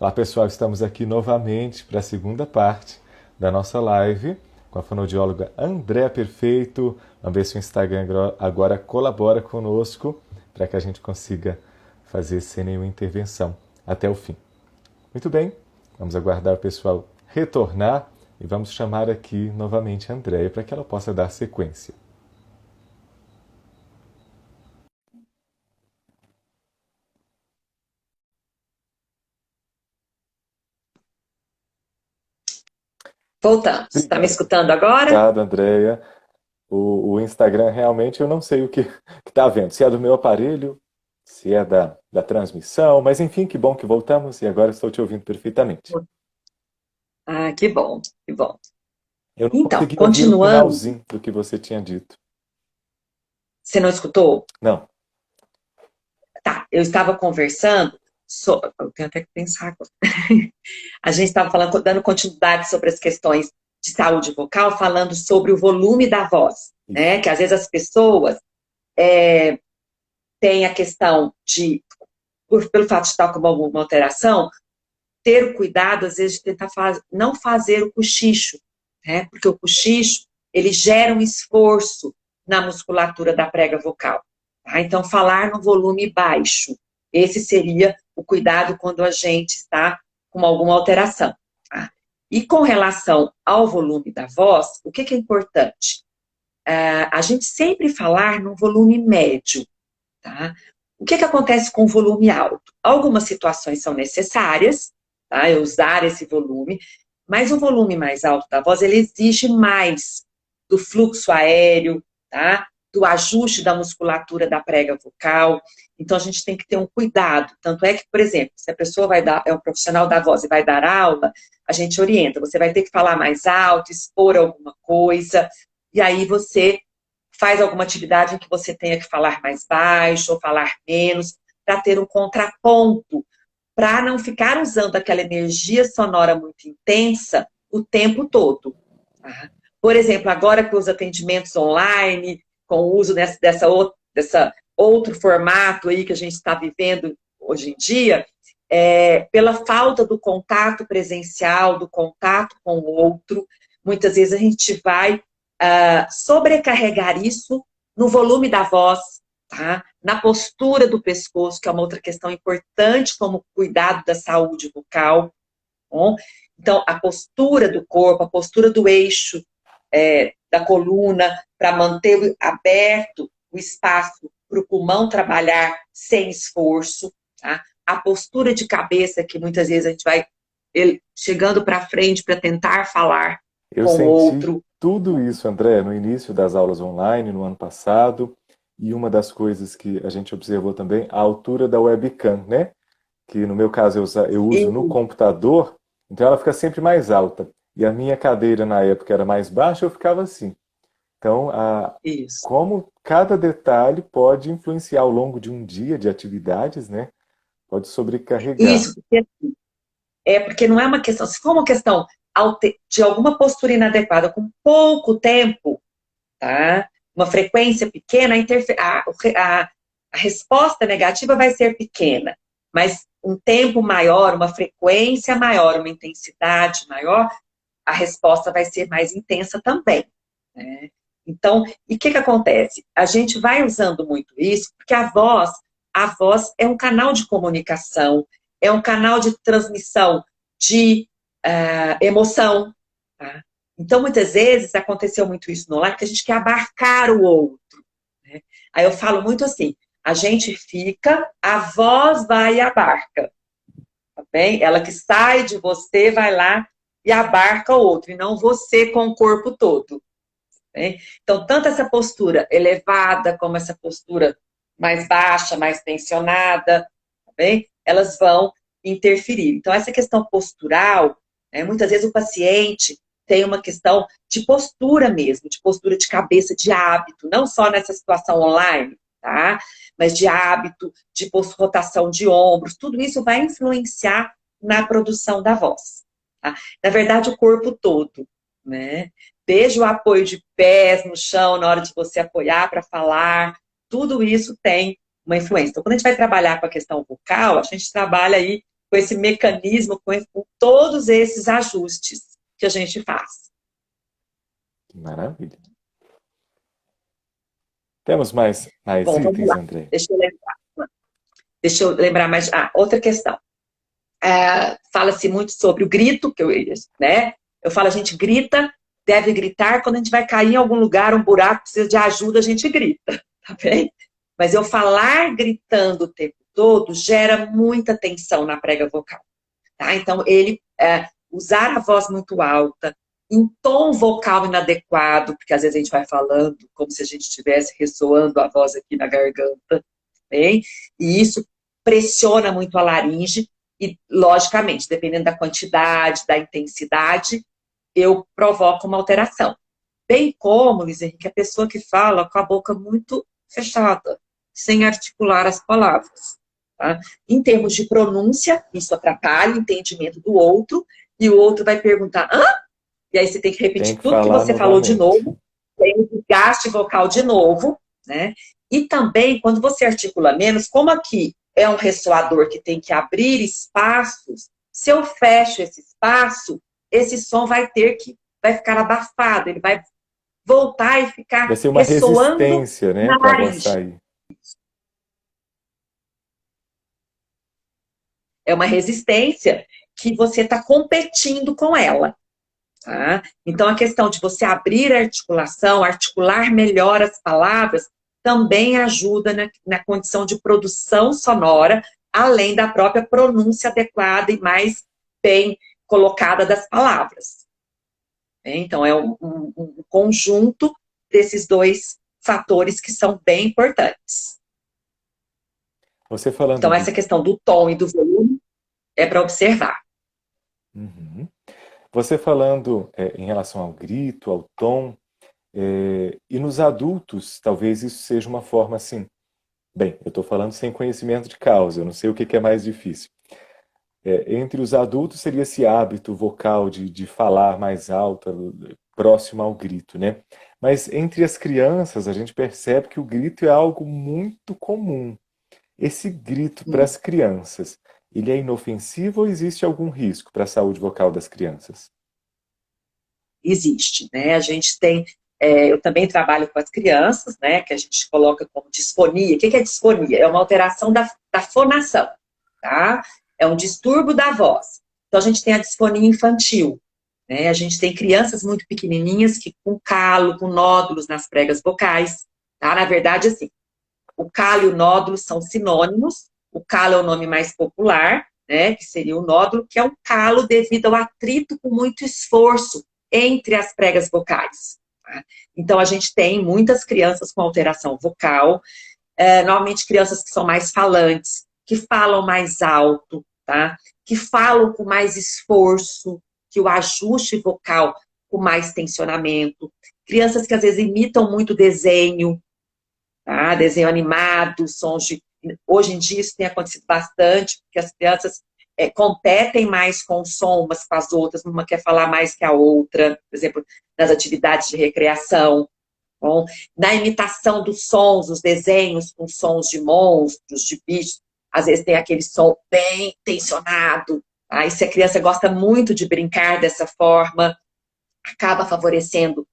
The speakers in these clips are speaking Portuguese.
Olá pessoal, estamos aqui novamente para a segunda parte da nossa live com a fonoaudióloga Andréa Perfeito. Vamos ver se o Instagram agora colabora conosco para que a gente consiga fazer sem nenhuma intervenção até o fim. Muito bem, vamos aguardar o pessoal retornar e vamos chamar aqui novamente a Andréa para que ela possa dar sequência. Voltamos. Está me Obrigado, escutando agora? obrigado Andréa. O Instagram realmente eu não sei o que está vendo. Se é do meu aparelho, se é da transmissão, mas enfim, que bom que voltamos e agora estou te ouvindo perfeitamente. Ah, que bom, que bom. Eu não Então, consegui ouvir o continuando, finalzinho do que você tinha dito. você não escutou? Não. Tá, eu estava conversando, eu tenho até que pensar agora. A gente estava falando, dando continuidade sobre as questões de saúde vocal, falando sobre o volume da voz, Isso. né? Que às vezes as pessoas é, têm a questão de, pelo fato de estar com alguma alteração, ter o cuidado, às vezes, de tentar não fazer o cochicho, né? Porque o cochicho, ele gera um esforço na musculatura da prega vocal. Tá? Então, falar no volume baixo, esse seria o cuidado quando a gente está com alguma alteração. Tá? E com relação ao volume da voz, o que é importante? A gente sempre falar no volume médio, tá? O que acontece com o volume alto? Algumas situações são necessárias, tá? Eu usar esse volume, mas o volume mais alto da voz, ele exige mais do fluxo aéreo, tá? Do ajuste da musculatura da prega vocal. Então, a gente tem que ter um cuidado. Tanto é que, por exemplo, se a pessoa vai dar, é um profissional da voz e vai dar aula, a gente orienta. Você vai ter que falar mais alto, expor alguma coisa, e aí você faz alguma atividade em que você tenha que falar mais baixo ou falar menos, para ter um contraponto, para não ficar usando aquela energia sonora muito intensa o tempo todo. Tá? Por exemplo, agora com os atendimentos online, com o uso dessa outro formato aí que a gente está vivendo hoje em dia, pela falta do contato presencial, do contato com o outro, muitas vezes a gente vai sobrecarregar isso no volume da voz, tá? Na postura do pescoço, que é uma outra questão importante como cuidado da saúde vocal. Bom? Então, a postura do corpo, a postura do eixo da coluna, para manter aberto o espaço para o pulmão trabalhar sem esforço. Tá? A postura de cabeça, que muitas vezes a gente vai chegando para frente para tentar falar Eu com o senti outro. tudo isso, André, no início das aulas online, no ano passado, e uma das coisas que a gente observou também, a altura da webcam, né? Que no meu caso eu uso no computador, então ela fica sempre mais alta. E a minha cadeira na época era mais baixa, eu ficava assim. Então, Isso. como cada detalhe pode influenciar ao longo de um dia de atividades, né? Pode sobrecarregar. Isso, porque não é uma questão, se for uma questão de alguma postura inadequada com pouco tempo, tá? Uma frequência pequena, a resposta negativa vai ser pequena, mas um tempo maior, uma frequência maior, uma intensidade maior, a resposta vai ser mais intensa também, né? Então, e o que acontece? A gente vai usando muito isso, porque a voz é um canal de comunicação, é um canal de transmissão de emoção, tá? Então, muitas vezes, aconteceu muito isso no lar, que a gente quer abarcar o outro, né? Aí eu falo muito assim, a gente fica, a voz vai e abarca, tá bem? Ela que sai de você, vai lá e abarca o outro, e não você com o corpo todo. Né? Então, tanto essa postura elevada como essa postura mais baixa, mais tensionada, tá bem? Elas vão interferir. Então, essa questão postural, né, muitas vezes o paciente tem uma questão de postura mesmo, de postura de cabeça, de hábito, não só nessa situação online, tá? Mas de hábito, de rotação de ombros, tudo isso vai influenciar na produção da voz. Tá? Na verdade, o corpo todo, né? Desde o apoio de pés no chão, na hora de você apoiar para falar, tudo isso tem uma influência. Então, quando a gente vai trabalhar com a questão vocal, a gente trabalha aí com esse mecanismo, com todos esses ajustes que a gente faz. Maravilha. Temos mais Bom, vamos itens, lá. André? Deixa eu lembrar mais. Outra questão. Fala-se muito sobre o grito, né? Eu falo, a gente grita, deve gritar, quando a gente vai cair em algum lugar, um buraco, precisa de ajuda, a gente grita, tá bem? Mas eu falar gritando o tempo todo gera muita tensão na prega vocal, tá? Então, usar a voz muito alta, em tom vocal inadequado, porque às vezes a gente vai falando como se a gente estivesse ressoando a voz aqui na garganta, bem? E isso pressiona muito a laringe e, logicamente, dependendo da quantidade, da intensidade, eu provoco uma alteração. Bem como, Luiz Henrique, a pessoa que fala com a boca muito fechada, sem articular as palavras. Tá? Em termos de pronúncia, isso atrapalha o entendimento do outro, e o outro vai perguntar, hã? E aí você tem que repetir tudo que você falou de novo, tem um desgaste vocal de novo, né? E também, quando você articula menos, como aqui é um ressoador que tem que abrir espaços, se eu fecho esse espaço, esse som vai ficar abafado, ele vai voltar e ficar vai ser uma ressoando resistência, né, na para a voz laringe. sair. É uma resistência que você está competindo com ela. Tá? Então, a questão de você abrir a articulação, articular melhor as palavras, também ajuda na condição de produção sonora, além da própria pronúncia adequada e mais bem colocada das palavras. Então, é um conjunto desses dois fatores que são bem importantes. Você falando então, essa questão do tom e do volume é para observar. Uhum. Você falando em relação ao grito, ao tom, e nos adultos, talvez isso seja uma forma assim. Bem, eu estou falando sem conhecimento de causa, eu não sei o que é mais difícil. Entre os adultos seria esse hábito vocal de falar mais alto, próximo ao grito, né? Mas entre as crianças, a gente percebe que o grito é algo muito comum. Esse grito para as crianças, ele é inofensivo ou existe algum risco para a saúde vocal das crianças? Existe, né? A gente tem, eu também trabalho com as crianças, né? Que a gente coloca como disfonia. O que é disfonia? É uma alteração da fonação, tá? É um distúrbio da voz. Então, a gente tem a disfonia infantil, né? A gente tem crianças muito pequenininhas que com calo, com nódulos nas pregas vocais, tá? Na verdade, assim, o calo e o nódulo são sinônimos. O calo é o nome mais popular, né? Que seria o nódulo, que é um calo devido ao atrito com muito esforço entre as pregas vocais. Tá? Então, a gente tem muitas crianças com alteração vocal, normalmente crianças que são mais falantes, que falam mais alto, tá? Que falam com mais esforço, que o ajuste vocal com mais tensionamento. Crianças que às vezes imitam muito desenho, tá? Desenho animado, sons de... Hoje em dia isso tem acontecido bastante, porque as crianças competem mais com o som umas com as outras, uma quer falar mais que a outra, por exemplo, nas atividades de recreação. Bom, na imitação dos sons, os desenhos com sons de monstros, de bichos, às vezes tem aquele som bem tensionado. Aí, se a criança gosta muito de brincar dessa forma, acaba favorecendo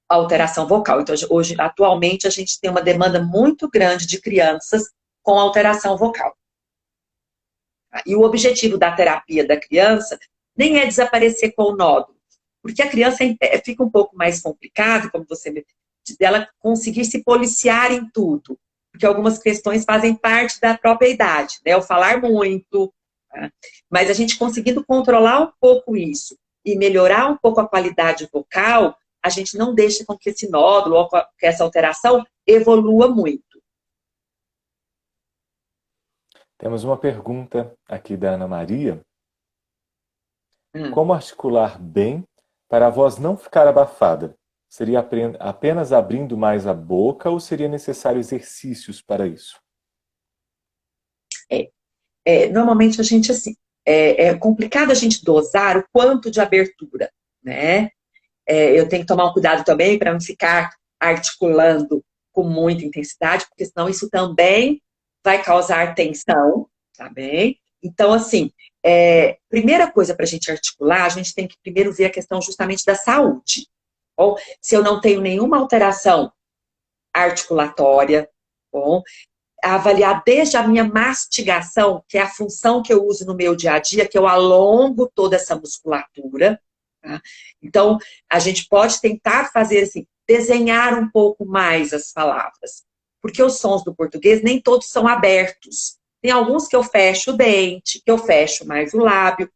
a alteração vocal. Então, hoje, atualmente, a gente tem uma demanda muito grande de crianças com alteração vocal. E o objetivo da terapia da criança nem é desaparecer com o nódulo, porque a criança fica um pouco mais complicado, como você dela conseguir se policiar em tudo, porque algumas questões fazem parte da própria idade, né? O falar muito, tá? Mas a gente conseguindo controlar um pouco isso e melhorar um pouco a qualidade vocal, a gente não deixa com que esse nódulo ou que essa alteração evolua muito. Temos uma pergunta aqui da Ana Maria. Como articular bem para a voz não ficar abafada? Seria apenas abrindo mais a boca ou seria necessário exercícios para isso? Normalmente a gente, assim, é complicado a gente dosar o quanto de abertura, né? Eu tenho que tomar um cuidado também para não ficar articulando com muita intensidade, porque senão isso também vai causar tensão, tá bem? Então, assim, primeira coisa para a gente articular, a gente tem que primeiro ver a questão justamente da saúde. Bom, se eu não tenho nenhuma alteração articulatória, bom, avaliar desde a minha mastigação, que é a função que eu uso no meu dia a dia, que eu alongo toda essa musculatura. Tá? Então, a gente pode tentar fazer assim, desenhar um pouco mais as palavras, porque os sons do português nem todos são abertos. Tem alguns que eu fecho o dente, que eu fecho mais o lábio.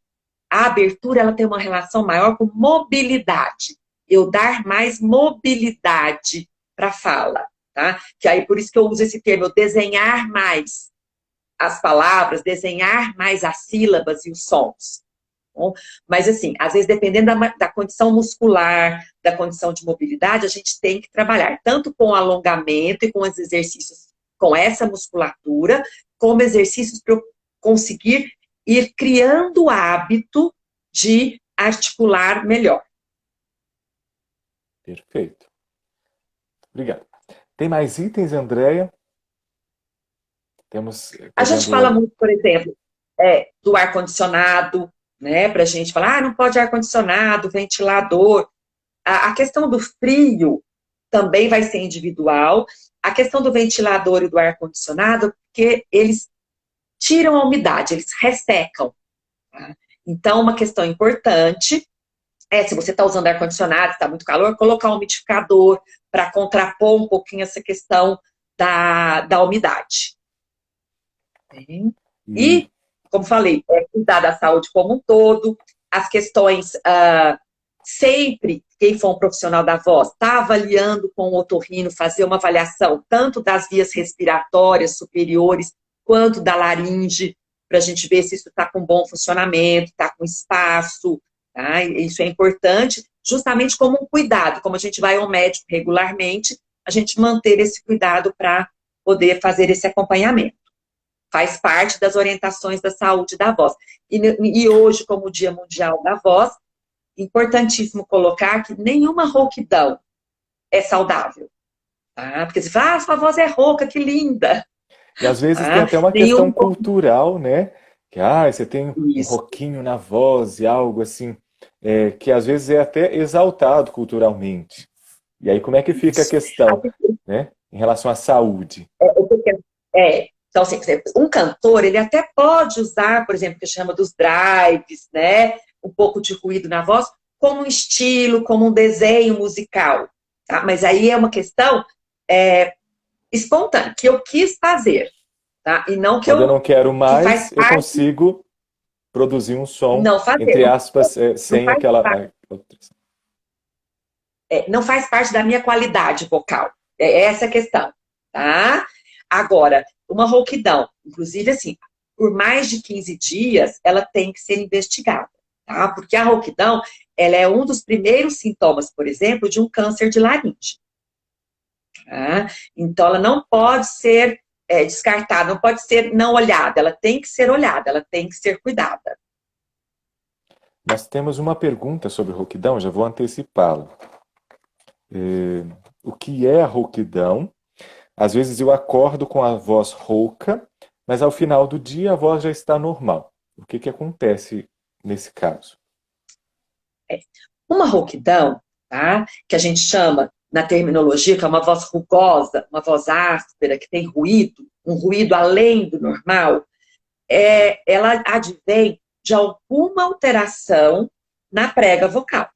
A abertura, ela tem uma relação maior com mobilidade. Eu dar mais mobilidade para a fala, tá? Que aí, por isso que eu uso esse termo, eu desenhar mais as palavras, desenhar mais as sílabas e os sons. Bom, mas, assim, às vezes, dependendo da condição muscular, da condição de mobilidade, a gente tem que trabalhar tanto com alongamento e com os exercícios com essa musculatura, como exercícios para eu conseguir ir criando o hábito de articular melhor. Perfeito. Obrigado. Tem mais itens, Andréia? A gente fala muito, por exemplo, do ar-condicionado, né? Para a gente falar, não pode ar-condicionado, ventilador. A questão do frio também vai ser individual. A questão do ventilador e do ar-condicionado, porque eles tiram a umidade, eles ressecam. Tá? Então, uma questão importante se você está usando ar-condicionado, está muito calor, colocar um umidificador para contrapor um pouquinho essa questão da umidade. E, como falei, cuidar da saúde como um todo, as questões, sempre, quem for um profissional da voz, está avaliando com o otorrino, fazer uma avaliação tanto das vias respiratórias superiores, quanto da laringe, para a gente ver se isso está com bom funcionamento, está com espaço, tá? Isso é importante, justamente como um cuidado, como a gente vai ao médico regularmente, a gente manter esse cuidado para poder fazer esse acompanhamento. Faz parte das orientações da saúde da voz. E hoje, como o Dia Mundial da Voz, importantíssimo colocar que nenhuma rouquidão é saudável. Tá? Porque você fala, sua voz é rouca, que linda. E às vezes tem até uma questão cultural, né? Que você tem um rouquinho na voz e algo assim, que às vezes é até exaltado culturalmente. E aí como é que fica a questão, né? Em relação à saúde? Então, assim, um cantor, ele até pode usar, por exemplo, o que chama dos drives, né? Um pouco de ruído na voz, como um estilo, como um desenho musical. Tá? Mas aí é uma questão espontânea, que eu quis fazer. Tá? E não que Quando eu não quero mais, eu consigo produzir um som, entre aspas, sem aquela... não faz parte da minha qualidade vocal. É essa a questão. Tá? Agora, uma rouquidão, inclusive assim, por mais de 15 dias, ela tem que ser investigada, tá? Porque a rouquidão, ela é um dos primeiros sintomas, por exemplo, de um câncer de laringe. Tá? Então, ela não pode ser descartada, não pode ser não olhada, ela tem que ser olhada, ela tem que ser cuidada. Nós temos uma pergunta sobre rouquidão, já vou antecipá-la. O que é a rouquidão? Às vezes eu acordo com a voz rouca, mas ao final do dia a voz já está normal. O que acontece nesse caso? Uma rouquidão, tá? Que a gente chama, na terminologia, que é uma voz rugosa, uma voz áspera, que tem ruído, um ruído além do normal, ela advém de alguma alteração na prega vocal.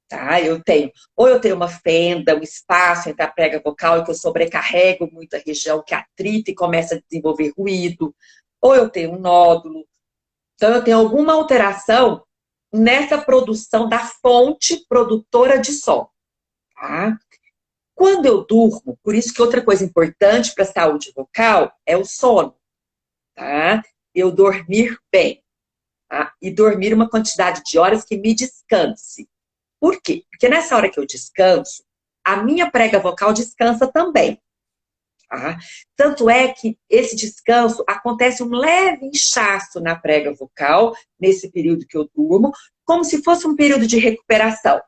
Tá? Eu tenho uma fenda, um espaço entre a prega vocal e que eu sobrecarrego muito a região que atrita e começa a desenvolver ruído, ou eu tenho um nódulo. Então, eu tenho alguma alteração nessa produção da fonte produtora de som. Tá? Quando eu durmo, por isso que outra coisa importante para a saúde vocal é o sono. Tá? Eu dormir bem. Tá? E dormir uma quantidade de horas que me descanse. Por quê? Porque nessa hora que eu descanso, a minha prega vocal descansa também. Tá? Tanto é que esse descanso acontece um leve inchaço na prega vocal, nesse período que eu durmo, como se fosse um período de recuperação.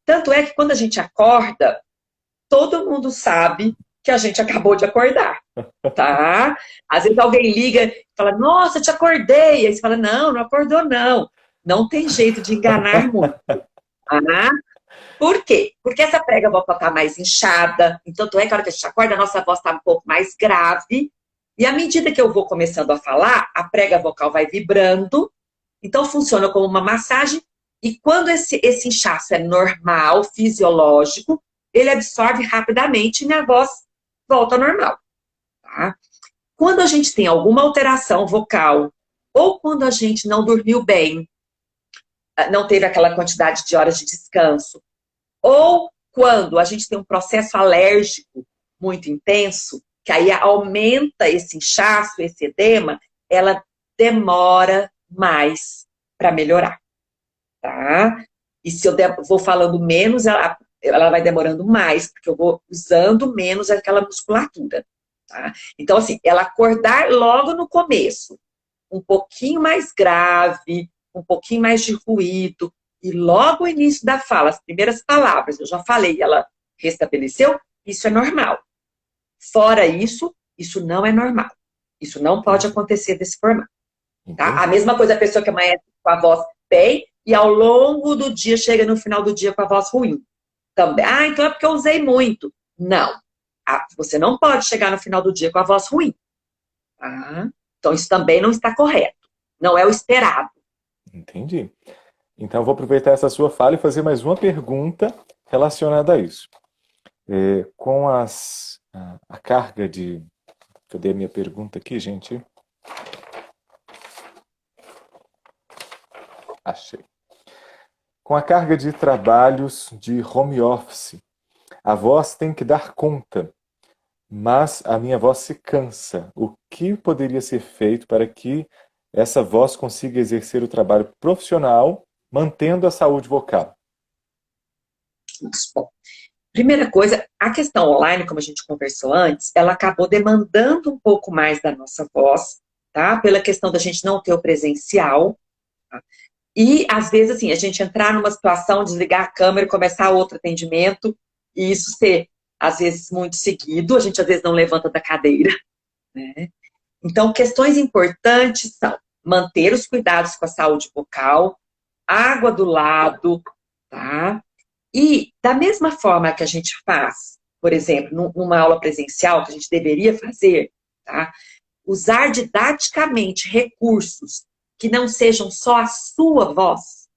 Tanto é que quando a gente acorda, todo mundo sabe que a gente acabou de acordar, tá? Às vezes alguém liga e fala, nossa, eu te acordei. Aí você fala, não, não acordou, não. Não tem jeito de enganar muito, tá? Por quê? Porque essa prega vocal está mais inchada, então é que a hora que a gente acorda, a nossa voz está um pouco mais grave, e à medida que eu vou começando a falar, a prega vocal vai vibrando, então funciona como uma massagem, e quando esse inchaço é normal, fisiológico, ele absorve rapidamente e minha voz volta ao normal, tá? Quando a gente tem alguma alteração vocal, ou quando a gente não dormiu bem, não teve aquela quantidade de horas de descanso, ou quando a gente tem um processo alérgico muito intenso, que aí aumenta esse inchaço, esse edema, ela demora mais para melhorar, tá? E se eu vou falando menos, ela vai demorando mais, porque eu vou usando menos aquela musculatura, tá? Então, assim, ela acordar logo no começo, um pouquinho mais grave, um pouquinho mais de ruído, e logo o início da fala, as primeiras palavras, eu já falei, ela restabeleceu, isso é normal. Fora isso, isso não é normal. Isso não pode acontecer desse formato. Tá? A mesma coisa a pessoa que amanhece com a voz bem e ao longo do dia chega no final do dia com a voz ruim. Também, então é porque eu usei muito. Não. Você não pode chegar no final do dia com a voz ruim. Tá? Então isso também não está correto. Não é o esperado. Entendi. Então, eu vou aproveitar essa sua fala e fazer mais uma pergunta relacionada a isso. Com a carga de... Cadê a minha pergunta aqui, gente? Achei. Com a carga de trabalhos de home office, a voz tem que dar conta, mas a minha voz se cansa. O que poderia ser feito para que essa voz consiga exercer o trabalho profissional mantendo a saúde vocal? Bom, primeira coisa, a questão online, como a gente conversou antes, ela acabou demandando um pouco mais da nossa voz, tá? Pela questão da gente não ter o presencial, tá? E, às vezes, assim, a gente entrar numa situação, desligar a câmera e começar outro atendimento, e isso ser, às vezes, muito seguido, a gente, às vezes, não levanta da cadeira, né? Então, questões importantes são manter os cuidados com a saúde vocal, água do lado, tá? E, da mesma forma que a gente faz, por exemplo, numa aula presencial, que a gente deveria fazer, tá? Usar didaticamente recursos que não sejam só a sua voz,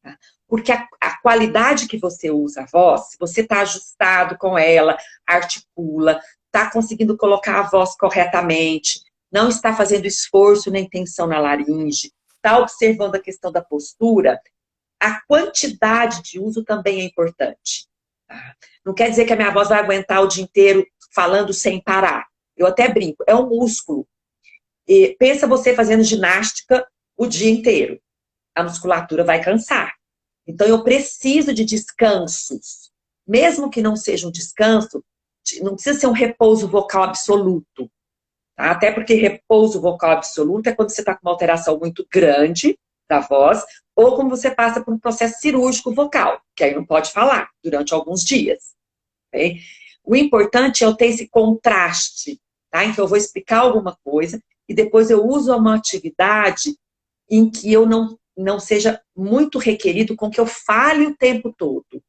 tá? Porque a qualidade que você usa a voz, se você está ajustado com ela, articula, está conseguindo colocar a voz corretamente, não está fazendo esforço nem tensão na laringe, está observando a questão da postura, a quantidade de uso também é importante. Tá? Não quer dizer que a minha voz vai aguentar o dia inteiro falando sem parar. Eu até brinco, é um músculo. E pensa você fazendo ginástica o dia inteiro. A musculatura vai cansar. Então, eu preciso de descansos. Mesmo que não seja um descanso, não precisa ser um repouso vocal absoluto. Tá? Até porque repouso vocal absoluto é quando você está com uma alteração muito grande da voz, ou quando você passa por um processo cirúrgico vocal, que aí não pode falar durante alguns dias. Okay? O importante é eu ter esse contraste, tá? Então eu vou explicar alguma coisa e depois eu uso uma atividade em que eu não seja muito requerido com que eu fale o tempo todo,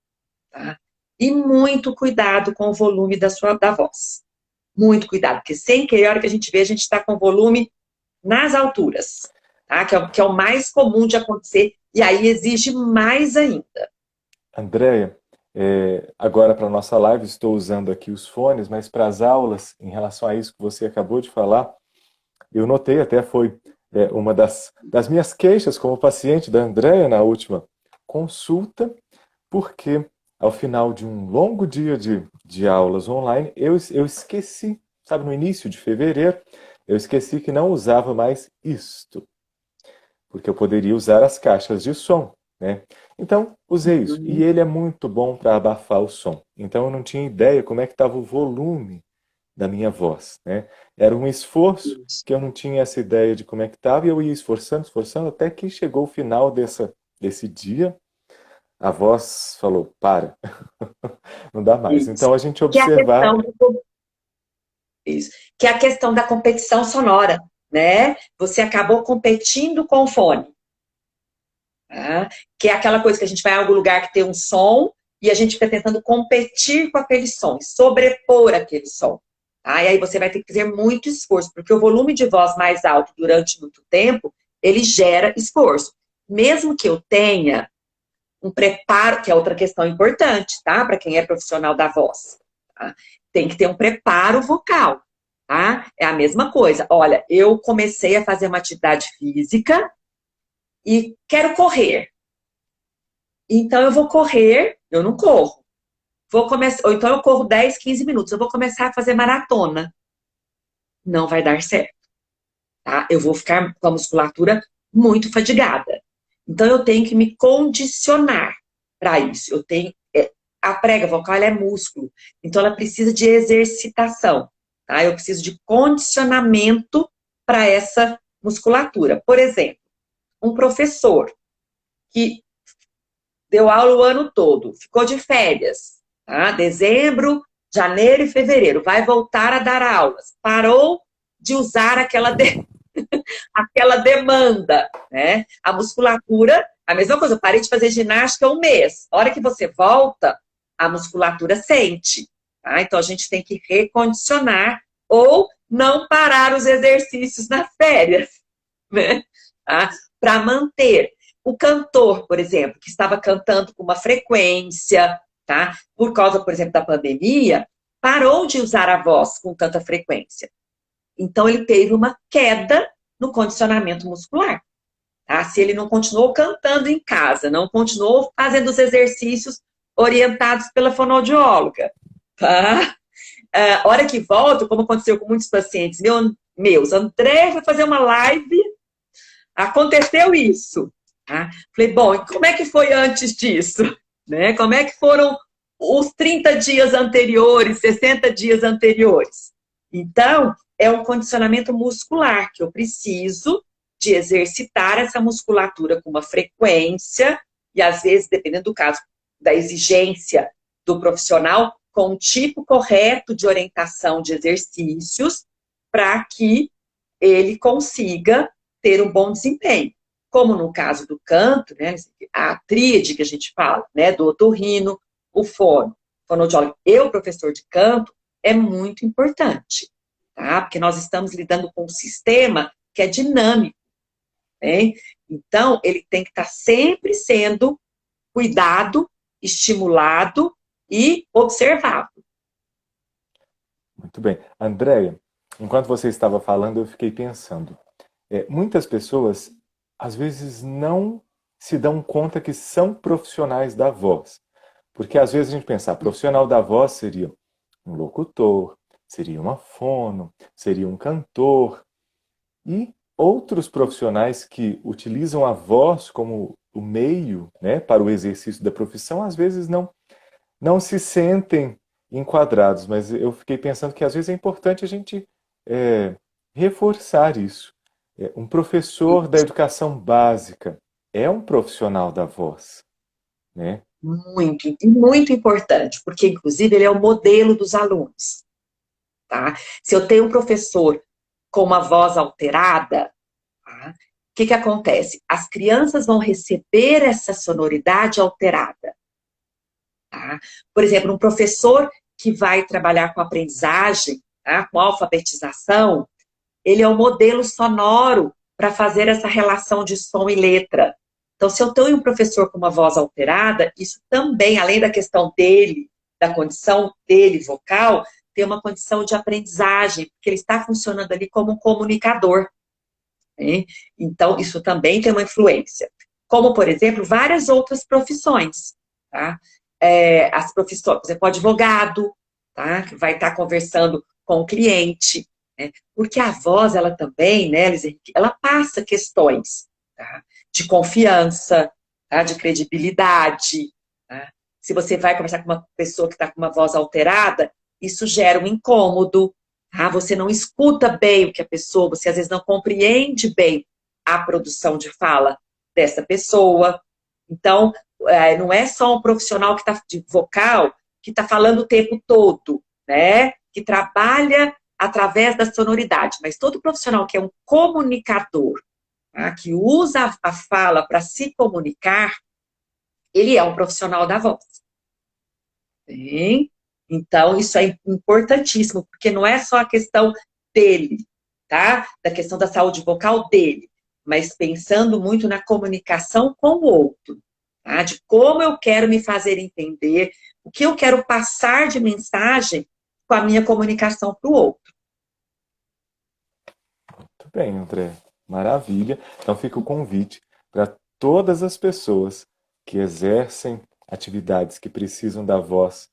tá? E muito cuidado com o volume da voz. Muito cuidado, porque sem querer, a hora que a gente vê, a gente está com o volume nas alturas, tá? Que é o mais comum de acontecer, e aí exige mais ainda. Andréia, agora para a nossa live estou usando aqui os fones, mas para as aulas, em relação a isso que você acabou de falar, eu notei, até foi uma das minhas queixas como paciente da Andréia na última consulta, porque ao final de um longo dia de aulas online, eu esqueci, sabe, no início de fevereiro, eu esqueci que não usava mais isto, porque eu poderia usar as caixas de som, né? Então, usei isso. E ele é muito bom para abafar o som. Então, eu não tinha ideia como é que estava o volume da minha voz, né? Era um esforço que eu não tinha essa ideia de como é que estava, e eu ia esforçando, esforçando, até que chegou o final desse dia, a voz falou, para, não dá mais. Isso. Então, a gente Que é a observar... questão Isso. Que é a questão da competição sonora, né? Você acabou competindo com o fone. Tá? Que é aquela coisa que a gente vai em algum lugar que tem um som e a gente fica tentando competir com aquele som, sobrepor aquele som. Tá? E aí você vai ter que fazer muito esforço, porque o volume de voz mais alto durante muito tempo, ele gera esforço. Mesmo que eu tenha um preparo, que é outra questão importante, tá? Para quem é profissional da voz. Tá? Tem que ter um preparo vocal, tá? É a mesma coisa. Olha, eu comecei a fazer uma atividade física e quero correr. Então eu vou correr, eu não corro. Vou começar, ou então eu corro 10, 15 minutos. Eu vou começar a fazer maratona. Não vai dar certo, tá? Eu vou ficar com a musculatura muito fadigada. Então eu tenho que me condicionar para isso. Eu tenho a prega vocal ela é músculo, então ela precisa de exercitação, tá? Eu preciso de condicionamento para essa musculatura. Por exemplo, um professor que deu aula o ano todo, ficou de férias, tá? Dezembro, janeiro e fevereiro, vai voltar a dar aulas, parou de usar aquela demanda, né? A musculatura, a mesma coisa, eu parei de fazer ginástica um mês. A hora que você volta, a musculatura sente, tá? Então a gente tem que recondicionar ou não parar os exercícios nas férias, né? Tá? Para manter. O cantor, por exemplo, que estava cantando com uma frequência, tá? Por causa, por exemplo, da pandemia, parou de usar a voz com tanta frequência. Então ele teve uma queda no condicionamento muscular. Tá? Se ele não continuou cantando em casa, não continuou fazendo os exercícios orientados pela fonoaudióloga, tá? A hora que volta, como aconteceu com muitos pacientes meus, André foi fazer uma live, aconteceu isso. Tá? Falei, bom, e como é que foi antes disso? Né? Como é que foram os 30 dias anteriores, 60 dias anteriores? Então, é um condicionamento muscular que eu preciso de exercitar essa musculatura com uma frequência e, às vezes, dependendo do caso, da exigência do profissional, com um tipo correto de orientação de exercícios para que ele consiga ter um bom desempenho. Como no caso do canto, né, a tríade que a gente fala, né, do otorrino, o fonoaudiólogo e o professor de canto, é muito importante, tá? Porque nós estamos lidando com um sistema que é dinâmico, né? Então, ele tem que estar sempre sendo cuidado, estimulado e observado. Muito bem. Andréia, enquanto você estava falando, eu fiquei pensando. Muitas pessoas, às vezes, não se dão conta que são profissionais da voz. Porque, às vezes, a gente pensa, profissional da voz seria um locutor, seria uma fono, seria um cantor. E outros profissionais que utilizam a voz como o meio, né, para o exercício da profissão, às vezes não se sentem enquadrados. Mas eu fiquei pensando que, às vezes, é importante a gente reforçar isso. Um professor da educação básica é um profissional da voz, né? Muito, muito importante, porque, inclusive, ele é o modelo dos alunos, tá? Se eu tenho um professor com uma voz alterada, tá? O que acontece? As crianças vão receber essa sonoridade alterada, tá? Por exemplo, um professor que vai trabalhar com aprendizagem, tá? Com alfabetização, ele é o modelo sonoro para fazer essa relação de som e letra. Então, se eu tenho um professor com uma voz alterada, isso também, além da questão dele, da condição dele vocal, tem uma condição de aprendizagem, porque ele está funcionando ali como um comunicador, né? Então, isso também tem uma influência. Como, por exemplo, várias outras profissões, tá? As profissões, por exemplo, o advogado, tá? Que vai estar conversando com o cliente, né? Porque a voz, ela também, né, ela passa questões, tá? De confiança, tá? De credibilidade, tá? Se você vai conversar com uma pessoa que está com uma voz alterada, isso gera um incômodo, tá? Você não escuta bem o que a pessoa, você às vezes não compreende bem a produção de fala dessa pessoa. Então, não é só um profissional que está de vocal que está falando o tempo todo, né? Que trabalha através da sonoridade, mas todo profissional que é um comunicador, tá, que usa a fala para se comunicar, ele é um profissional da voz. Bem, então, isso é importantíssimo, porque não é só a questão dele, tá? Da questão da saúde vocal dele, mas pensando muito na comunicação com o outro, tá? De como eu quero me fazer entender, o que eu quero passar de mensagem com a minha comunicação para o outro. Muito bem, André. Maravilha. Então fica o convite para todas as pessoas que exercem atividades que precisam da voz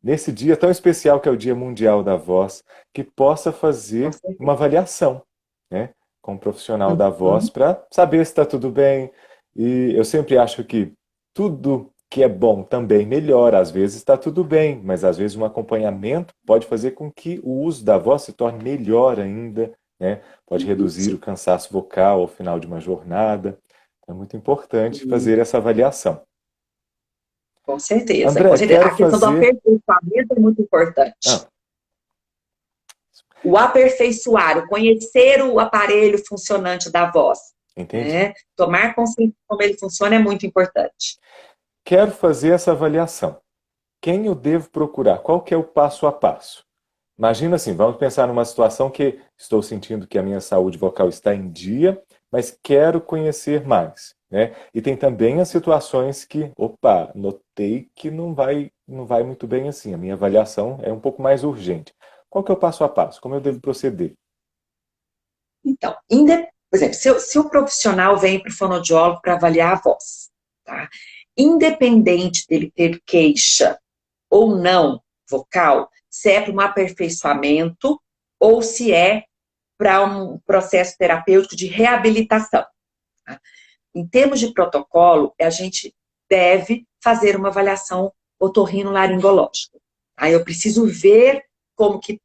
nesse dia tão especial que é o Dia Mundial da Voz, que possa fazer uma avaliação, né, com um profissional da voz para saber se está tudo bem. E eu sempre acho que tudo que é bom também melhora. Às vezes está tudo bem, mas às vezes um acompanhamento pode fazer com que o uso da voz se torne melhor ainda, né? Pode reduzir o cansaço vocal ao final de uma jornada. É muito importante fazer essa avaliação. Com certeza, André, com certeza. quero A questão do fazer... aperfeiçoamento é muito importante. Ah, O aperfeiçoar, o conhecer o aparelho funcionante da voz, entendi. né? Tomar consciência de como ele funciona é muito importante. Quero fazer essa avaliação. Quem eu devo procurar? Qual que é o passo a passo? Imagina assim, vamos pensar numa situação que estou sentindo que a minha saúde vocal está em dia, mas quero conhecer mais, né? E tem também as situações que, opa, notei que não vai muito bem assim. A minha avaliação é um pouco mais urgente. Qual que é o passo a passo? Como eu devo proceder? Então, por exemplo, se o profissional vem para o fonoaudiólogo para avaliar a voz, tá? Independente dele ter queixa ou não vocal, se é para um aperfeiçoamento ou se é para um processo terapêutico de reabilitação. Tá? Em termos de protocolo, a gente deve fazer uma avaliação otorrinolaringológica. Aí eu preciso ver como que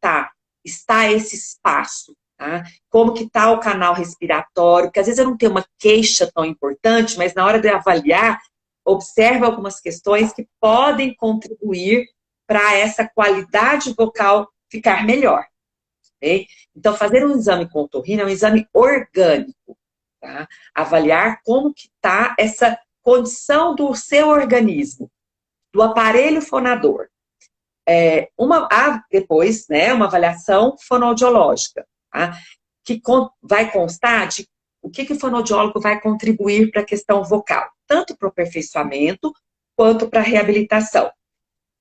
está esse espaço, tá? Como que está o canal respiratório, porque às vezes eu não tenho uma queixa tão importante, mas na hora de avaliar, observa algumas questões que podem contribuir para essa qualidade vocal ficar melhor. Okay? Então, fazer um exame com otorrino é um exame orgânico. Tá? Avaliar como que está essa condição do seu organismo, do aparelho fonador. Depois, né, uma avaliação fonoaudiológica, tá? Que vai constar de o que o fonoaudiólogo vai contribuir para a questão vocal, tanto para o aperfeiçoamento quanto para a reabilitação.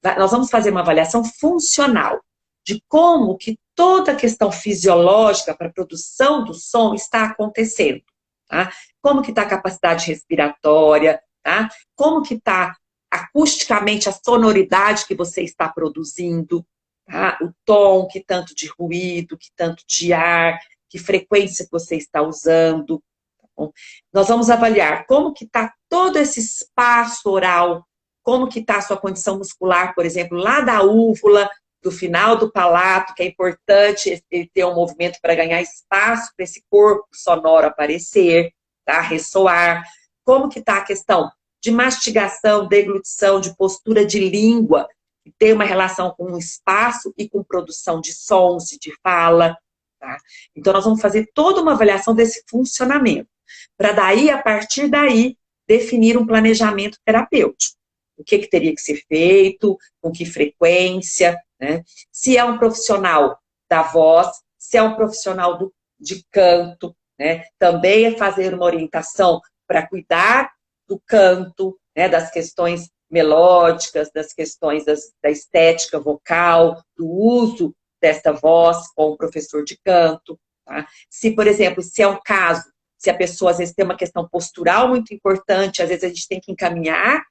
Nós vamos fazer uma avaliação funcional de como que toda a questão fisiológica para a produção do som está acontecendo. Tá? Como que está a capacidade respiratória, tá? Como que está acusticamente a sonoridade que você está produzindo, tá? O tom, que tanto de ruído, que tanto de ar, que frequência que você está usando. Tá bom? Nós vamos avaliar como que está todo esse espaço oral, como que está a sua condição muscular, por exemplo, lá da úvula, do final do palato, que é importante ele ter um movimento para ganhar espaço para esse corpo sonoro aparecer, tá? Ressoar. Como que está a questão de mastigação, deglutição, de postura de língua, que tem uma relação com o espaço e com produção de sons e de fala, tá? Então, nós vamos fazer toda uma avaliação desse funcionamento, para daí, a partir daí, definir um planejamento terapêutico. O que teria que ser feito, com que frequência, né? Se é um profissional da voz, se é um profissional de canto, né? Também é fazer uma orientação para cuidar do canto, né? Das questões melódicas, das questões da estética vocal, do uso dessa voz com o professor de canto. Tá? Se, por exemplo, se é um caso, se a pessoa às vezes tem uma questão postural muito importante, às vezes a gente tem que encaminhar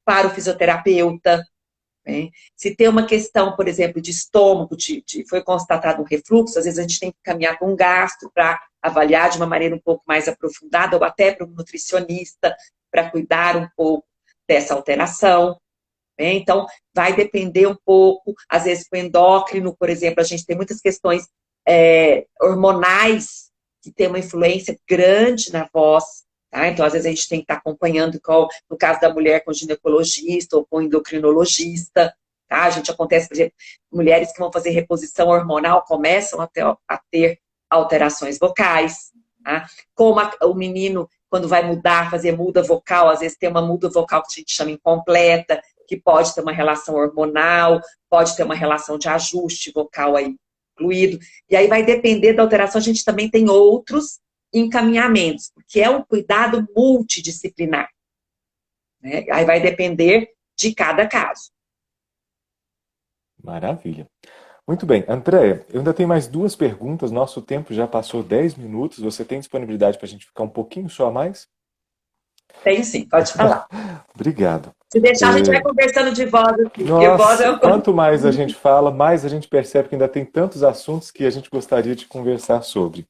para o fisioterapeuta. Né? Se tem uma questão, por exemplo, de estômago, foi constatado um refluxo, às vezes a gente tem que caminhar com um gastro para avaliar de uma maneira um pouco mais aprofundada, ou até para um nutricionista, para cuidar um pouco dessa alteração. Né? Então, vai depender um pouco, às vezes, com o endócrino, por exemplo, a gente tem muitas questões hormonais que tem uma influência grande na voz. Tá? Então, às vezes, a gente tem que estar acompanhando, no caso da mulher, com ginecologista ou com endocrinologista. tá? A gente acontece, por exemplo, mulheres que vão fazer reposição hormonal começam a ter alterações vocais, tá? Como o menino, quando vai mudar, fazer muda vocal, às vezes tem uma muda vocal que a gente chama incompleta, que pode ter uma relação hormonal, pode ter uma relação de ajuste vocal aí incluído, e aí vai depender da alteração, a gente também tem outros encaminhamentos, porque é um cuidado multidisciplinar, né? Aí vai depender de cada caso. Maravilha. Muito bem, Andréia, eu ainda tenho mais duas perguntas, nosso tempo já passou 10 minutos, você tem disponibilidade para a gente ficar um pouquinho só a mais? Tem sim, pode falar. Obrigado. Se deixar, a gente vai conversando de voz, assim, porque voz é Nossa, uma coisa. quanto mais a gente fala, mais a gente percebe que ainda tem tantos assuntos que a gente gostaria de conversar sobre.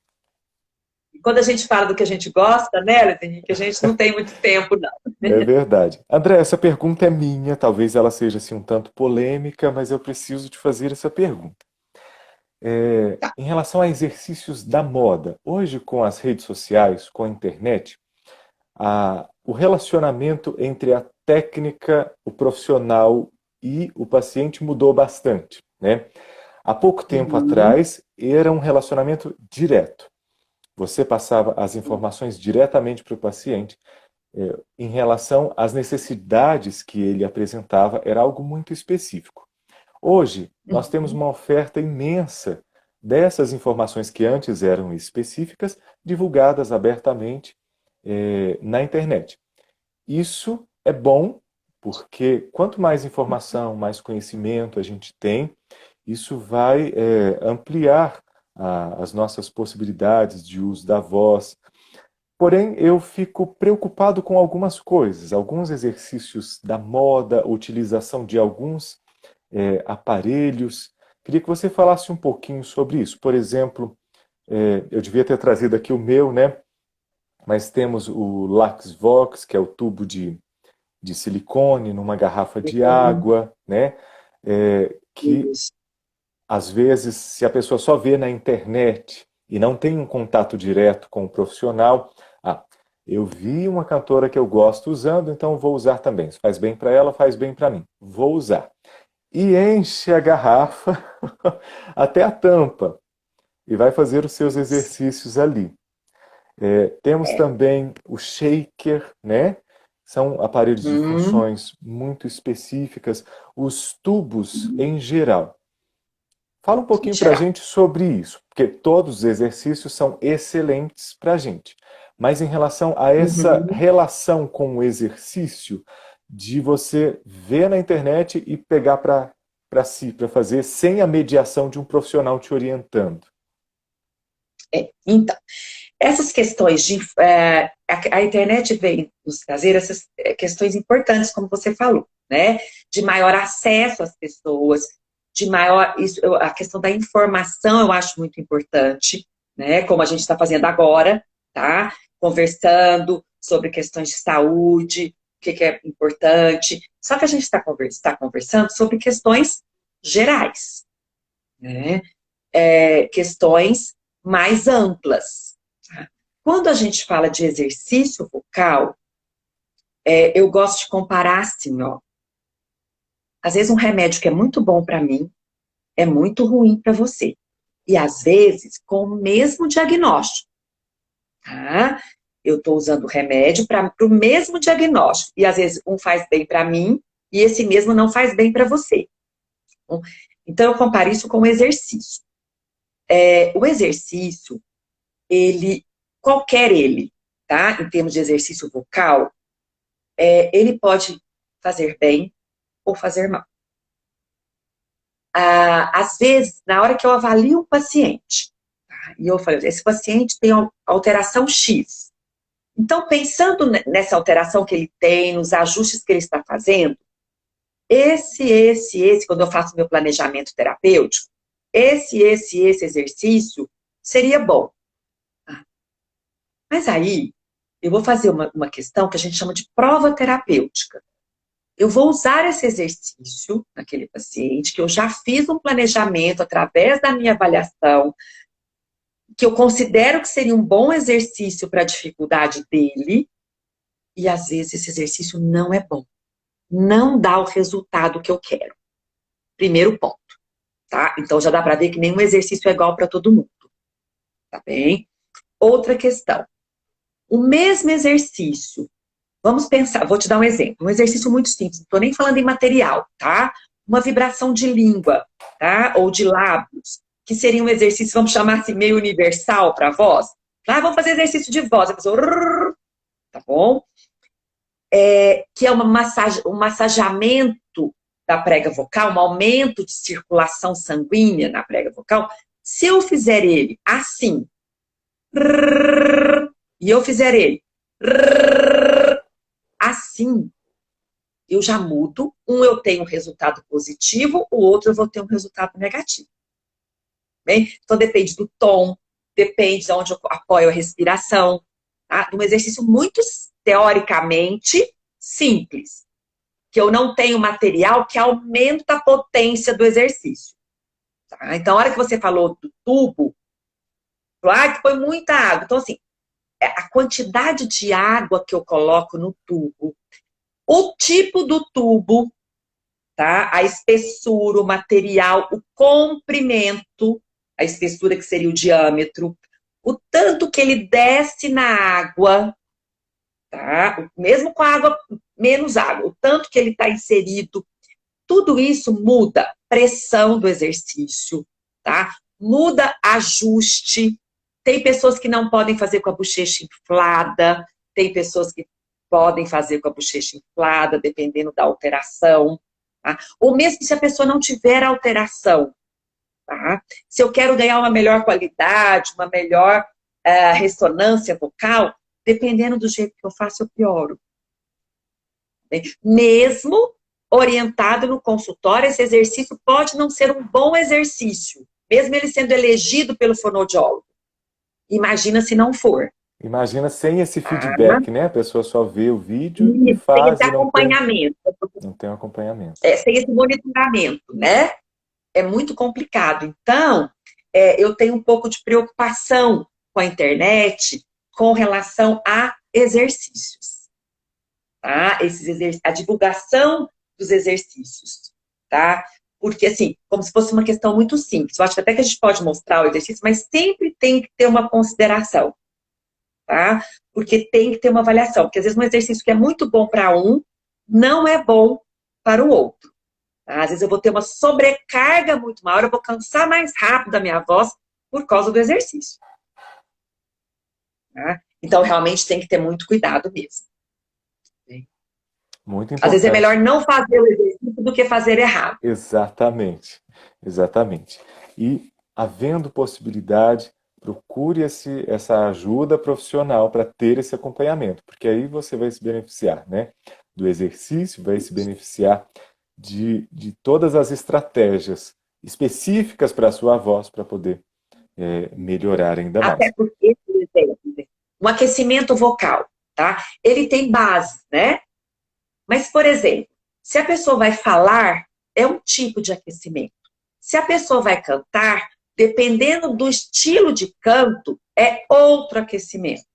Quando a gente fala do que a gente gosta, né, Leandro, que a gente não tem muito tempo, não. É verdade. André, essa pergunta é minha, talvez ela seja assim um tanto polêmica, mas eu preciso te fazer essa pergunta. Tá. Em relação a exercícios da moda, hoje com as redes sociais, com a internet, o relacionamento entre a técnica, o profissional e o paciente mudou bastante, né? Há pouco tempo Uhum. atrás era um relacionamento direto. Você passava as informações diretamente para o paciente. Em relação às necessidades que ele apresentava, era algo muito específico. Hoje, nós temos Uhum. uma oferta imensa dessas informações que antes eram específicas, divulgadas abertamente, na internet. Isso é bom, porque quanto mais informação, mais conhecimento a gente tem, isso vai ampliar as nossas possibilidades de uso da voz. Porém, eu fico preocupado com algumas coisas, alguns exercícios da moda, utilização de alguns aparelhos. Queria que você falasse um pouquinho sobre isso. Por exemplo, eu devia ter trazido aqui o meu, né? Mas temos o LaxVox, que é o tubo de silicone numa garrafa de água, né? Que Isso. às vezes, se a pessoa só vê na internet e não tem um contato direto com o profissional, eu vi uma cantora que eu gosto usando, então vou usar também. Se faz bem para ela, faz bem para mim. Vou usar. E enche a garrafa até a tampa e vai fazer os seus exercícios ali. Temos também o shaker, né? São aparelhos de Uhum. funções muito específicas, os tubos em geral. Fala um Em pouquinho para a geral. gente sobre isso, porque todos os exercícios são excelentes para a gente. Mas em relação a essa Uhum. relação com o exercício, de você ver na internet e pegar para si, para fazer, sem a mediação de um profissional te orientando. Então, essas questões de. A internet vem nos trazer essas questões importantes, como você falou, né? De maior acesso às pessoas, de maior. A questão da informação eu acho muito importante, né? Como a gente está fazendo agora, tá? Conversando sobre questões de saúde, o que é importante. Só que a gente está conversando sobre questões gerais, né? Questões mais amplas. Tá? Quando a gente fala de exercício vocal, eu gosto de comparar assim, ó. Às vezes um remédio que é muito bom para mim é muito ruim para você. E às vezes com o mesmo diagnóstico, tá? Eu estou usando o remédio para o mesmo diagnóstico. E às vezes um faz bem para mim e esse mesmo não faz bem para você. Então eu comparo isso com o exercício. O exercício, ele, qualquer ele, tá? Em termos de exercício vocal, ele pode fazer bem ou fazer mal. Às vezes, na hora que eu avalio um paciente, tá? E eu falo, esse paciente tem alteração X. Então, pensando nessa alteração que ele tem, nos ajustes que ele está fazendo, quando eu faço meu planejamento terapêutico, esse exercício seria bom. Mas aí, eu vou fazer uma questão que a gente chama de prova terapêutica. Eu vou usar esse exercício naquele paciente, que eu já fiz um planejamento através da minha avaliação, que eu considero que seria um bom exercício para a dificuldade dele, e às vezes esse exercício não é bom. Não dá o resultado que eu quero. Primeiro ponto, tá? Então já dá para ver que nenhum exercício é igual para todo mundo, tá bem? Outra questão. O mesmo exercício, vamos pensar, vou te dar um exemplo, um exercício muito simples, não estou nem falando em material, tá? Uma vibração de língua, tá? Ou de lábios, que seria um exercício, vamos chamar assim, meio universal para a voz. Ah, vamos fazer exercício de voz, a pessoa, tá bom? Que é um massageamento da prega vocal, um aumento de circulação sanguínea na prega vocal. Se eu fizer ele assim, e eu fizer ele assim, eu já mudo. Um eu tenho um resultado positivo, o outro eu vou ter um resultado negativo. Bem? Então depende do tom, depende de onde eu apoio a respiração. Tá? Um exercício muito teoricamente simples, que eu não tenho material que aumenta a potência do exercício. Tá? Então, a hora que você falou do tubo, que foi muita água. Então, assim, a quantidade de água que eu coloco no tubo, o tipo do tubo, tá? A espessura, o material, o comprimento, a espessura que seria o diâmetro, o tanto que ele desce na água, tá? Mesmo com a água, menos água, o tanto que ele está inserido, tudo isso muda pressão do exercício, tá? Muda ajuste. Tem pessoas que não podem fazer com a bochecha inflada, tem pessoas que podem fazer com a bochecha inflada, dependendo da alteração. Tá? Ou mesmo se a pessoa não tiver alteração. Tá? Se eu quero ganhar uma melhor qualidade, uma melhor ressonância vocal, dependendo do jeito que eu faço, eu pioro. Mesmo orientado no consultório, esse exercício pode não ser um bom exercício, mesmo ele sendo elegido pelo fonoaudiólogo. Imagina se não for. Imagina sem esse feedback, né? A pessoa só vê o vídeo e sem faz esse e acompanhamento. não tem um acompanhamento. Sem esse monitoramento, né? É muito complicado. Então, eu tenho um pouco de preocupação com a internet com relação a exercícios. Tá? A divulgação dos exercícios. Tá? Porque, assim, como se fosse uma questão muito simples. Eu acho até que a gente pode mostrar o exercício, mas sempre tem que ter uma consideração. Tá? Porque tem que ter uma avaliação. Porque, às vezes, um exercício que é muito bom para um, não é bom para o outro. Tá? Às vezes, eu vou ter uma sobrecarga muito maior, eu vou cansar mais rápido a minha voz por causa do exercício. Tá? Então, realmente, tem que ter muito cuidado mesmo. Muito importante. Às vezes é melhor não fazer o exercício do que fazer errado. Exatamente, exatamente. E, havendo possibilidade, procure essa ajuda profissional para ter esse acompanhamento, porque aí você vai se beneficiar, né, do exercício, vai se beneficiar de todas as estratégias específicas para a sua voz, para poder melhorar ainda mais. Até porque, por exemplo, um aquecimento vocal, tá? Ele tem base, né? Mas, por exemplo, se a pessoa vai falar, é um tipo de aquecimento. Se a pessoa vai cantar, dependendo do estilo de canto, é outro aquecimento.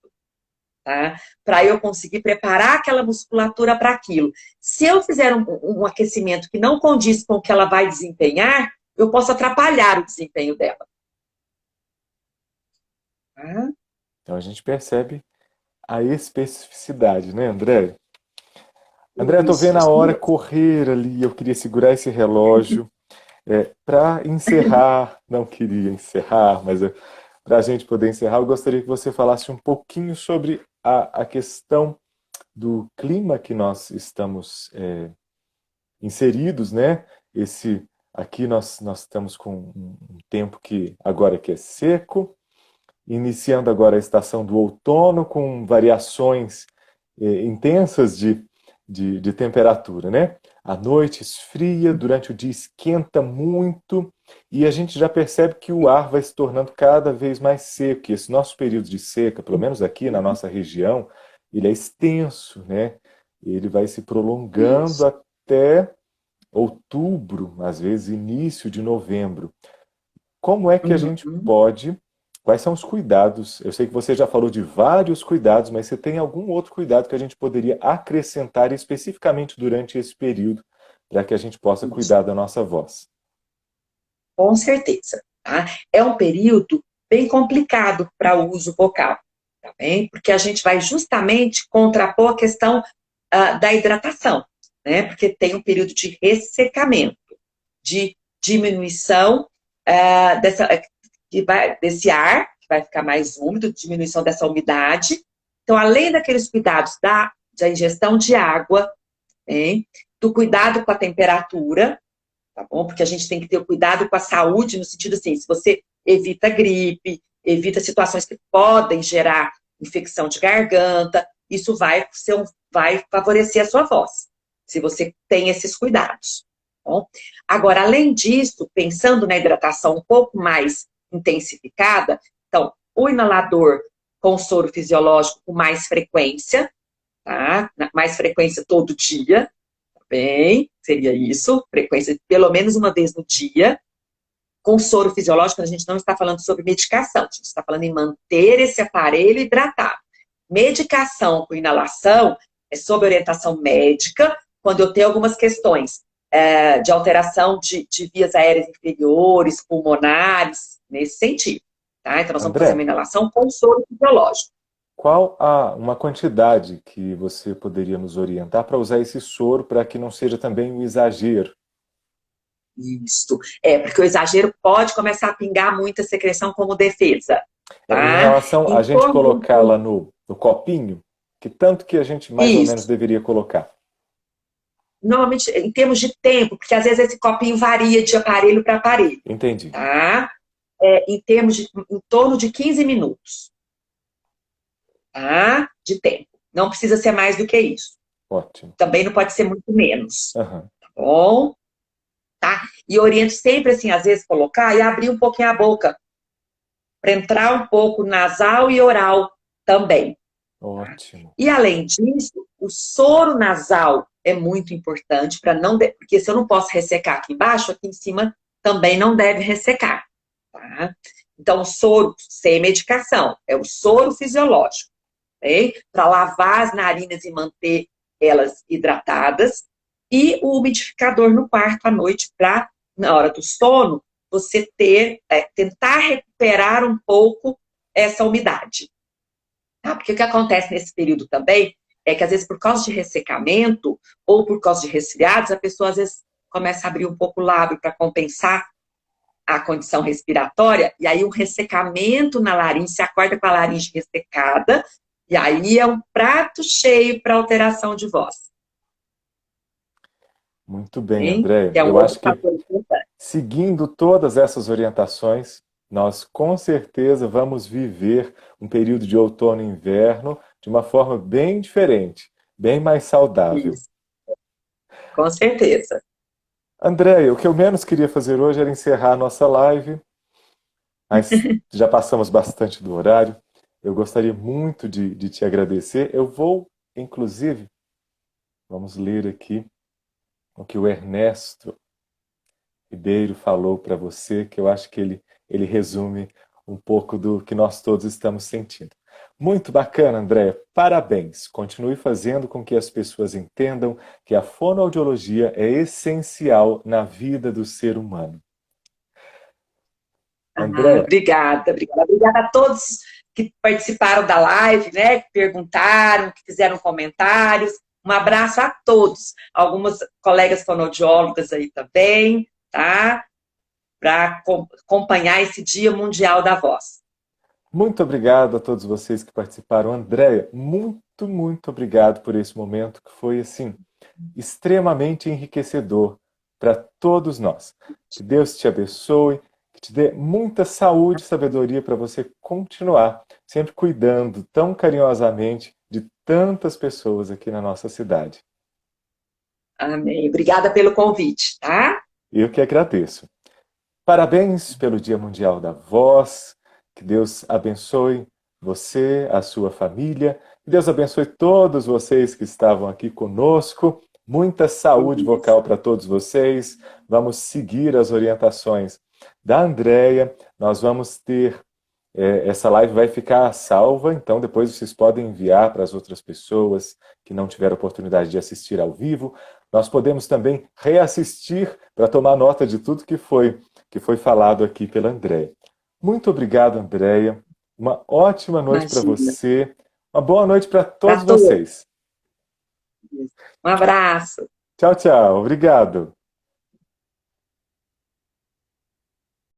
Tá? Para eu conseguir preparar aquela musculatura para aquilo. Se eu fizer um aquecimento que não condiz com o que ela vai desempenhar, eu posso atrapalhar o desempenho dela. Tá? Então a gente percebe a especificidade, né, André? André, eu tô vendo a hora correr ali, eu queria segurar esse relógio. Para encerrar, não queria encerrar, mas para a gente poder encerrar, eu gostaria que você falasse um pouquinho sobre a questão do clima que nós estamos inseridos, né? Aqui nós estamos com um tempo que agora que é seco, iniciando agora a estação do outono, com variações intensas de temperatura, né? À noite esfria, durante o dia esquenta muito, e a gente já percebe que o ar vai se tornando cada vez mais seco. E esse nosso período de seca, pelo menos aqui na nossa região, ele é extenso, né? Ele vai se prolongando até outubro, às vezes início de novembro. Como é que a gente pode... Quais são os cuidados? Eu sei que você já falou de vários cuidados, mas você tem algum outro cuidado que a gente poderia acrescentar especificamente durante esse período para que a gente possa cuidar da nossa voz? Com certeza. Tá? É um período bem complicado para o uso vocal, tá bem? Porque a gente vai justamente contrapor a questão da hidratação, né? Porque tem um período de ressecamento, de diminuição desse ar, que vai ficar mais úmido, diminuição dessa umidade. Então, além daqueles cuidados da ingestão de água, hein? Do cuidado com a temperatura, tá bom? Porque a gente tem que ter o cuidado com a saúde, no sentido assim, se você evita gripe, evita situações que podem gerar infecção de garganta, isso vai favorecer a sua voz, se você tem esses cuidados. Tá bom? Agora, além disso, pensando na hidratação um pouco mais intensificada, então, o inalador com soro fisiológico com mais frequência, tá? Mais frequência todo dia, bem, seria isso, frequência de pelo menos uma vez no dia. Com soro fisiológico, a gente não está falando sobre medicação, a gente está falando em manter esse aparelho hidratado. Medicação com inalação é sob orientação médica, quando eu tenho algumas questões de alteração de vias aéreas inferiores, pulmonares, nesse sentido. Tá? Então, nós vamos fazer uma André, inalação com soro fisiológico. qual uma quantidade que você poderia nos orientar para usar esse soro para que não seja também um exagero? Isso. Porque o exagero pode começar a pingar muita secreção como defesa. Em Tá? relação a Em gente torno colocá-la no copinho, que tanto que a gente mais ou menos isso. deveria colocar? Normalmente, em termos de tempo, porque às vezes esse copinho varia de aparelho para aparelho. Entendi. Tá? Em torno de 15 minutos. Tá? De tempo. Não precisa ser mais do que isso. Ótimo. Também não pode ser muito menos. Uhum. Tá bom? Tá? E oriento sempre, assim, às vezes, colocar e abrir um pouquinho a boca. Para entrar um pouco nasal e oral também. Ótimo. E, além disso, o soro nasal é muito importante, porque se eu não posso ressecar aqui embaixo, aqui em cima também não deve ressecar. Tá? Então, o soro sem medicação é o soro fisiológico, para lavar as narinas e manter elas hidratadas, e o umidificador no quarto à noite, para, na hora do sono, você tentar recuperar um pouco essa umidade. Tá? Porque o que acontece nesse período também é que, às vezes, por causa de ressecamento ou por causa de resfriados, a pessoa, às vezes, começa a abrir um pouco o lábio para compensar a condição respiratória, e aí o ressecamento na laringe, se acorda com a laringe ressecada, e aí é um prato cheio para alteração de voz. Muito bem, Hein? André. Que é um Eu outro acho que fator importante. seguindo todas essas orientações, nós com certeza vamos viver um período de outono e inverno de uma forma bem diferente, bem mais saudável. Isso, com certeza. Andréia, o que eu menos queria fazer hoje era encerrar a nossa live, mas já passamos bastante do horário. Eu gostaria muito de te agradecer. Eu vou, inclusive, vamos ler aqui o que o Ernesto Ribeiro falou para você, que eu acho que ele resume um pouco do que nós todos estamos sentindo. Muito bacana, Andréia. Parabéns. Continue fazendo com que as pessoas entendam que a fonoaudiologia é essencial na vida do ser humano. Andréia, Obrigada, obrigada. Obrigada a todos que participaram da live, né? Que perguntaram, que fizeram comentários. Um abraço a todos. Algumas colegas fonoaudiólogas aí também, tá? Para acompanhar esse Dia Mundial da Voz. muito obrigado a todos vocês que participaram. Andréia, muito obrigado por esse momento que foi, assim, extremamente enriquecedor para todos nós. Que Deus te abençoe, que te dê muita saúde e sabedoria para você continuar sempre cuidando tão carinhosamente de tantas pessoas aqui na nossa cidade. Amém. Obrigada pelo convite, tá? Eu que agradeço. Parabéns pelo Dia Mundial da Voz. Que Deus abençoe você, a sua família. Que Deus abençoe todos vocês que estavam aqui conosco. Muita saúde vocal para todos vocês. Vamos seguir as orientações da Andréia. Nós vamos ter essa live vai ficar salva, então depois vocês podem enviar para as outras pessoas que não tiveram oportunidade de assistir ao vivo. Nós podemos também reassistir para tomar nota de tudo que foi falado aqui pela Andréia. Muito obrigado, Andréia. Uma ótima noite para Imagina. você. Uma boa noite para Para todos todos. vocês. Um abraço. Tchau, tchau. Obrigado.